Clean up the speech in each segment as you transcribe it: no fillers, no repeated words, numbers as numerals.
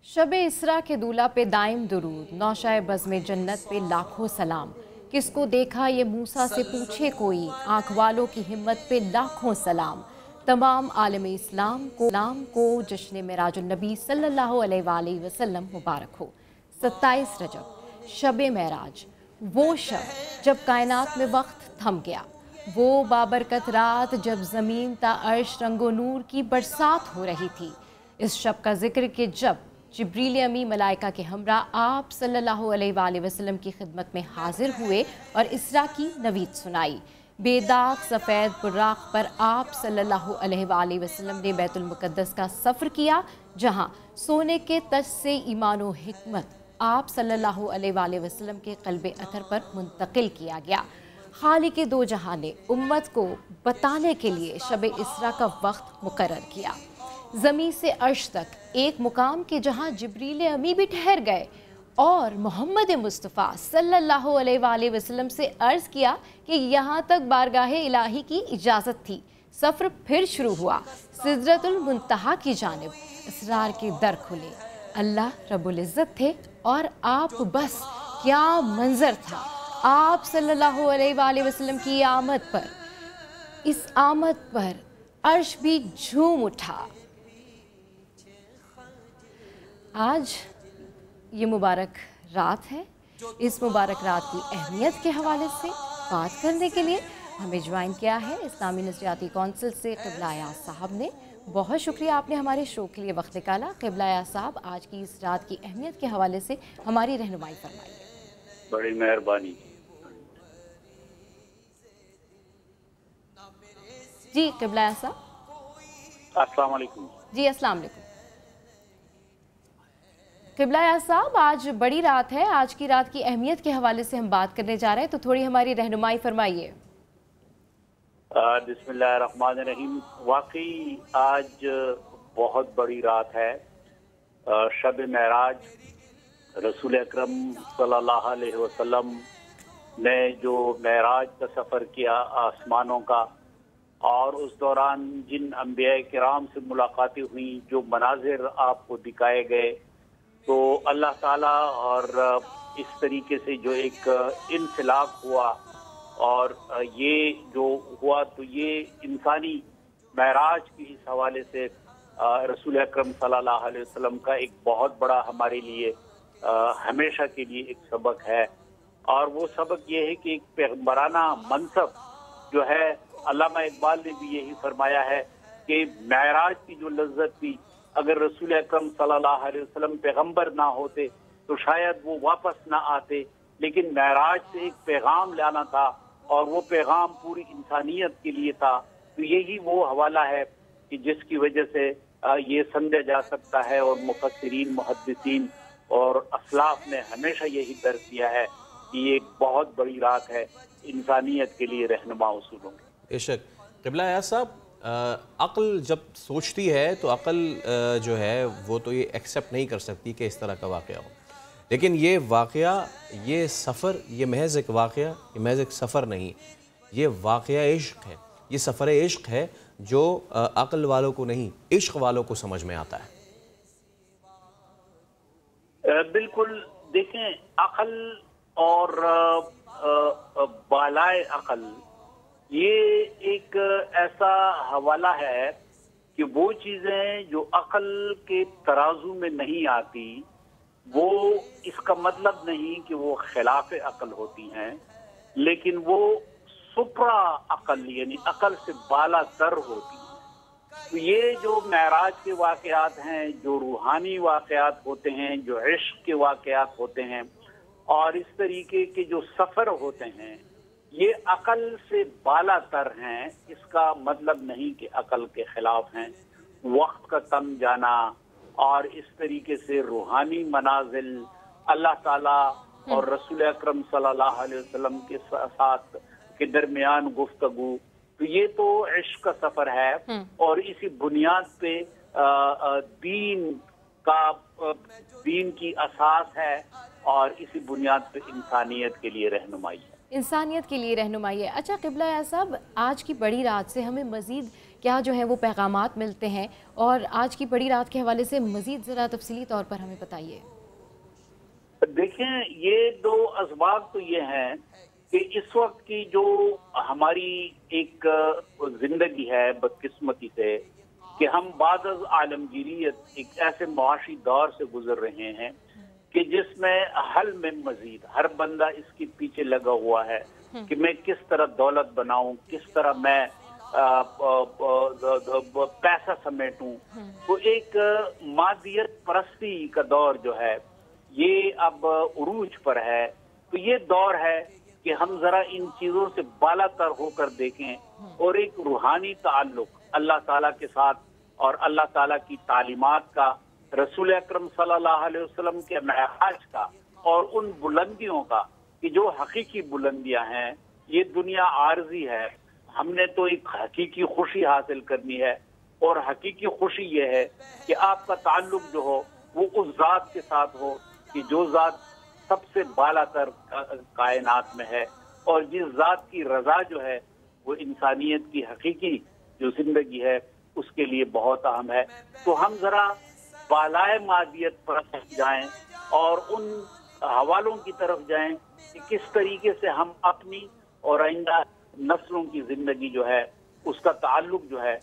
शब-ए इसरा के दूल्हा पे दाइम दुरूद, नौशाए बज़्म जन्नत पे लाखों सलाम। किसको देखा ये मूसा से पूछे कोई, आँख वालों की हिम्मत पे लाखों सलाम। तमाम आलम इस्लाम को जश्न मेराजुन नबी सल्लल्लाहु अलैहि वसल्लम मुबारक हो। 27 रजब, शब-ए मेराज, वो शब जब कायनात में वक्त थम गया, वो बाबरकत रात जब ज़मीन ता अर्श रंगो नूर की बरसात हो रही थी। इस शब का जिक्र कि जब जिब्रील अमी मलाइका के हमरा आप सल्लल्लाहु अलैहि वसल्लम की खिदमत में हाजिर हुए और इसरा की नवीद सुनाई। बेदाग सफ़ेद बुर्राक पर आप सल्लल्लाहु अलैहि वसल्लम ने बैतुल मुक़द्दस का सफ़र किया, जहाँ सोने के तज से ईमान व हिकमत आप सल्लल्लाहु अलैहि वसल्लम के क़ल्बे अतर पर मुंतकिल किया गया। खालिक़े दो जहां ने उम्मत को बताने के लिए शब-ए इसरा का वक्त मुकर्रर किया। ज़मीन से अर्श तक एक मुकाम के जहां जिब्रील अमी भी ठहर गए और मोहम्मद मुस्तफ़ा सल्लल्लाहु अलैहि वसल्लम से अर्ज़ किया कि यहाँ तक बारगाहे इलाही की इजाज़त थी। सफ़र फिर शुरू हुआ। सिदरतुल मुंतहा की जानिब इसरार के दर खुले। अल्लाह रब्बुल इज़्ज़त थे और आप बस क्या मंज़र था। आप सल्लल्लाहु अलैहि वसल्लम की आमद पर, इस आमद पर अर्श भी झूम उठा। आज ये मुबारक रात है। इस मुबारक रात की अहमियत के हवाले से बात करने के लिए हमें ज्वाइन किया है इस्लामी नज़रियाती कौंसिल से क़िबला अयाज़ साहब ने। बहुत शुक्रिया आपने हमारे शो के लिए वक्त निकाला। क़िबला अयाज़ साहब, आज की इस रात की अहमियत के हवाले से हमारी रहनुमाई फरमाइए। बड़ी मेहरबानी जी क़िबला अयाज़ साहब। अस्सलाम वालेकुम। जी अस्सलाम वालेकुम। क़िबला अयाज़ साहब, आज बड़ी रात है। आज की रात की अहमियत के हवाले से हम बात करने जा रहे हैं, तो थोड़ी हमारी रहनुमाई फरमाइए। बिस्मिल्लाहिर्रहमानिर्रहीम। वाकई आज बहुत बड़ी रात है। शब मेराज, रसूल अकरम सल्लल्लाहु अलैहि वसल्लम ने जो मेराज का सफ़र किया आसमानों का, और उस दौरान जिन अंबिया किराम से मुलाकातें हुई, जो मनाजिर आपको दिखाए गए, तो अल्लाह ताला और इस तरीके से जो एक इनसिलाब हुआ और ये जो हुआ, तो ये इंसानी महराज के इस हवाले से रसूल अकरम सल्लल्लाहु अलैहि वसल्लम का एक बहुत बड़ा हमारे लिए हमेशा के लिए एक सबक है। और वो सबक ये है कि एक पैगम्बराना मनसब जो है, अल्लामा इकबाल ने भी यही फरमाया है कि महराज की जो लज्जत थी, अगर रसूल अकरम सल्लल्लाहु अलैहि वसल्लम पैगम्बर ना होते तो शायद वो वापस ना आते, लेकिन महराज से एक पैगाम लाना था और वो पैगाम पूरी इंसानियत के लिए था। तो यही वो हवाला है कि जिसकी वजह से ये समझा जा सकता है, और मुफस्सिरीन, मुहद्दिसीन और असलाफ ने हमेशा यही दर्ज किया है कि ये एक बहुत बड़ी रात है इंसानियत के लिए रहनुमा उसूलों की। बेशक क़िबला अयाज़ साहब, अक़ल जब सोचती है तो अक़ल जो है वो तो ये एक्सेप्ट नहीं कर सकती कि इस तरह का वाक़या हो, लेकिन ये वाक़या, ये सफ़र, ये महज़ एक वाक़या, ये महज़ एक सफ़र नहीं, ये वाक़या इश्क़ है, ये सफ़र इश्क़ है जो अक़ल वालों को नहीं, इश्क़ वालों को समझ में आता है। बिल्कुल। देखें, अक़ल और बालाए अक़ल ये एक ऐसा हवाला है कि वो चीज़ें जो अक़ल के तराजू में नहीं आती, वो इसका मतलब नहीं कि वो खिलाफ अक़ल होती हैं, लेकिन वो सुप्रा अक़ल यानी अक़ल से बाला तर होती हैं। तो ये जो महराज के वाक़यात हैं, जो रूहानी वाक़यात होते हैं, जो इश्क़ के वाक़यात होते हैं, और इस तरीके के जो सफ़र होते हैं, ये अक़ल से बाला तर हैं। इसका मतलब नहीं कि अक़ल के खिलाफ हैं। वक्त का तम जाना और इस तरीके से रूहानी मनाजिल, अल्लाह ताला और रसूल अकरम सल्लल्लाहु अलैहि वसल्लम के साथ के दरमियान गुफ्तगू, तो ये तो इश्क़ का सफ़र है। और इसी बुनियाद पे दीन की असास है, और इसी बुनियाद पे इंसानियत के लिए रहनुमाई है। इंसानियत के लिए रहनुमाई है। अच्छा क़िबला अयाज़ साहब, आज की बड़ी रात से हमें मज़ीद کیا جو ہے وہ پیغامات ملتے ہیں، اور آج کی بڑی رات کے حوالے سے مزید ذرا تفصیلی طور پر ہمیں بتائیے۔ دیکھیں، یہ دو اسباب تو یہ ہیں کہ اس وقت کی جو ہماری ایک زندگی ہے بدقسمتی سے، کہ ہم بعد از عالمگیریت ایک ایسے معاشی دور سے گزر رہے ہیں کہ جس میں حل میں مزید ہر بندہ اس کے پیچھے لگا ہوا ہے کہ میں کس طرح دولت بناؤں، کس طرح میں پیسہ سمیٹوں۔ تو ایک مادیت پرستی کا دور جو ہے یہ اب عروج پر ہے۔ تو یہ دور ہے کہ ہم ذرا ان چیزوں سے بالا تر ہو کر دیکھیں اور ایک روحانی تعلق اللہ تعالیٰ کے ساتھ اور اللہ تعالیٰ کی تعلیمات کا، رسول اکرم صلی اللہ علیہ وسلم کے معراج کا، اور ان بلندیوں کا کہ جو حقیقی بلندیاں ہیں۔ یہ دنیا عارضی ہے، ہم نے تو ایک حقیقی خوشی حاصل کرنی ہے، اور حقیقی خوشی یہ ہے کہ آپ کا تعلق جو ہو وہ اس ذات کے ساتھ ہو کہ جو ذات سب سے بالا تر کائنات میں ہے، اور جس ذات کی رضا جو ہے وہ انسانیت کی حقیقی جو زندگی ہے اس کے لیے بہت اہم ہے۔ تو ہم ذرا بالائے مادیت پر جائیں اور ان حوالوں کی طرف جائیں کہ کس طریقے سے ہم اپنی اور آئندہ نسلوں کی زندگی جو ہے اس کا تعلق جو ہے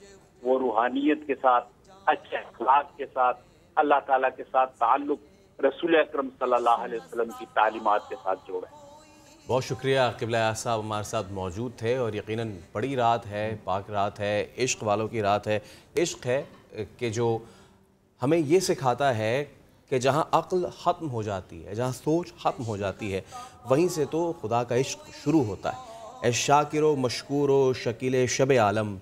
وہ روحانیت کے ساتھ، اچھے اخلاق کے ساتھ، اللہ تعالیٰ کے ساتھ تعلق رسول اکرم صلی اللہ علیہ وسلم کی تعلیمات کے ساتھ جوڑیں۔ بہت شکریہ قبلہ صاحب ہمارے ساتھ موجود تھے، اور یقیناً بڑی رات ہے، پاک رات ہے، عشق والوں کی رات ہے۔ عشق ہے کہ جو ہمیں یہ سکھاتا ہے کہ جہاں عقل ختم ہو جاتی ہے، جہاں سوچ ختم ہو جاتی ہے، وہیں سے تو خدا کا عشق شروع ہوتا ہے۔ اے شاکر و مشکور و شکیل شب عالم،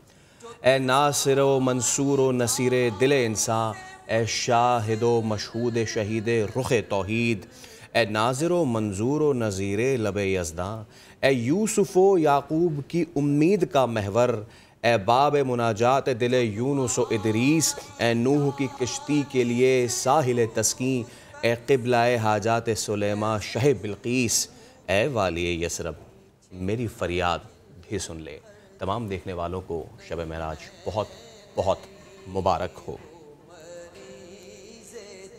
اے ناصر و منصور و نصیر دل انسان، اے شاہد و مشہود شہید رخ توحید، اے ناظر و منظور و نظیر لب یزداں، اے یوسف و یعقوب کی امید کا محور، اے باب مناجات دل یونس و ادریس، اے نوح کی کشتی کے لیے ساحل تسکین، اے قبلہ حاجات سلیمان شہ بلقیس، اے والی یثرب میری فریاد بھی سن لے۔ تمام دیکھنے والوں کو شب معراج بہت بہت مبارک ہو۔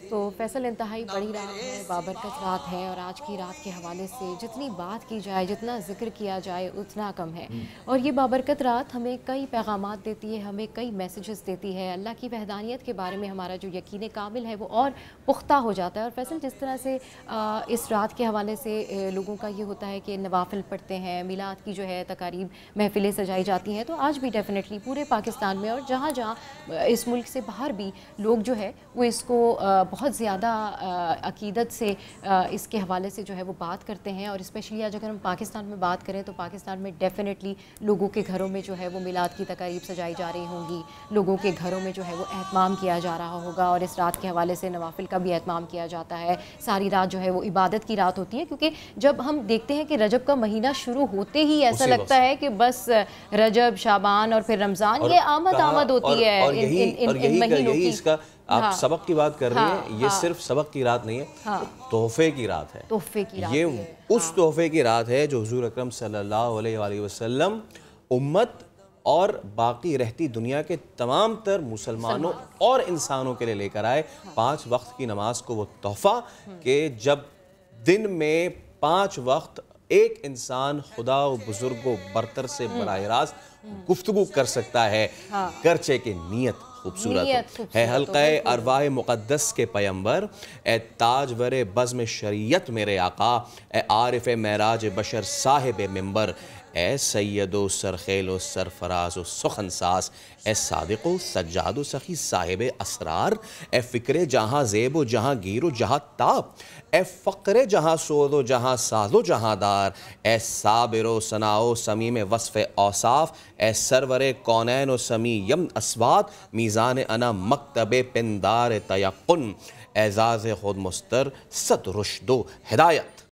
تو فیصل، انتہائی بڑی رات ہے، بابرکت رات ہے، اور آج کی رات کے حوالے سے جتنی بات کی جائے، جتنا ذکر کیا جائے اتنا کم ہے، اور یہ بابرکت رات ہمیں کئی پیغامات دیتی ہے، ہمیں کئی میسیجز دیتی ہے۔ اللہ کی وحدانیت کے بارے میں ہمارا جو یقین کامل ہے وہ اور پختہ ہو جاتا ہے۔ اور فیصل، جس طرح سے اس رات کے حوالے سے لوگوں کا یہ ہوتا ہے کہ نوافل پڑھتے ہیں، میلاد کی جو ہے تقاریب محفلیں سجائی جاتی ہیں، تو آج بھی ڈیفینیٹلی پورے پاکستان میں اور جہاں جہاں اس ملک سے باہر بھی لوگ جو ہے وہ اس کو بہت زیادہ عقیدت سے اس کے حوالے سے جو ہے وہ بات کرتے ہیں۔ اور اسپیشلی آج اگر ہم پاکستان میں بات کریں تو پاکستان میں ڈیفینیٹلی لوگوں کے گھروں میں جو ہے وہ میلاد کی تقاریب سجائی جا رہی ہوں گی، لوگوں کے گھروں میں جو ہے وہ اہتمام کیا جا رہا ہوگا، اور اس رات کے حوالے سے نوافل کا بھی اہتمام کیا جاتا ہے۔ ساری رات جو ہے وہ عبادت کی رات ہوتی ہے، کیونکہ جب ہم دیکھتے ہیں کہ رجب کا مہینہ شروع ہوتے ہی ایسا لگتا ہے کہ بس رجب، شعبان اور پھر رمضان، یہ آمد ہوتی ہے ان مہینوں کی۔ آپ سبق کی بات کر رہی ہیں، یہ صرف سبق کی رات نہیں ہے، تحفے کی رات ہے۔ یہ اس تحفے کی رات ہے جو حضور اکرم صلی اللہ علیہ وآلہ وسلم امت اور باقی رہتی دنیا کے تمام تر مسلمانوں اور انسانوں کے لیے لے کر آئے۔ 5 وقت کی نماز کو وہ تحفہ کہ جب دن میں 5 وقت ایک انسان خدا و بزرگ و برتر سے براہ راست گفتگو کر سکتا ہے، گرچہ کہ نیت خوبصورت ہے۔ حلقہ ارواح مقدس کے پیمبر، اے تاجور بزم شریعت میرے آقا، اے عارف معراج بشر صاحب منبر، اے سید و سرخیل و سرفراز و سخن ساز، اے صادق و سجاد و سخی صاحب اسرار، اے فکر جہاں زیب و جہاں گیر و جہاں تاب، اے فقر جہاں سود و جہاں ساز و جہاں دار، اے صابر و ثناء و سمیم وصف اوصاف، اے سرور کونین و سمیم اسوات، میزان انا مکتب پندار تیقن، اعزاز خود مستر صد رشد و ہدایت،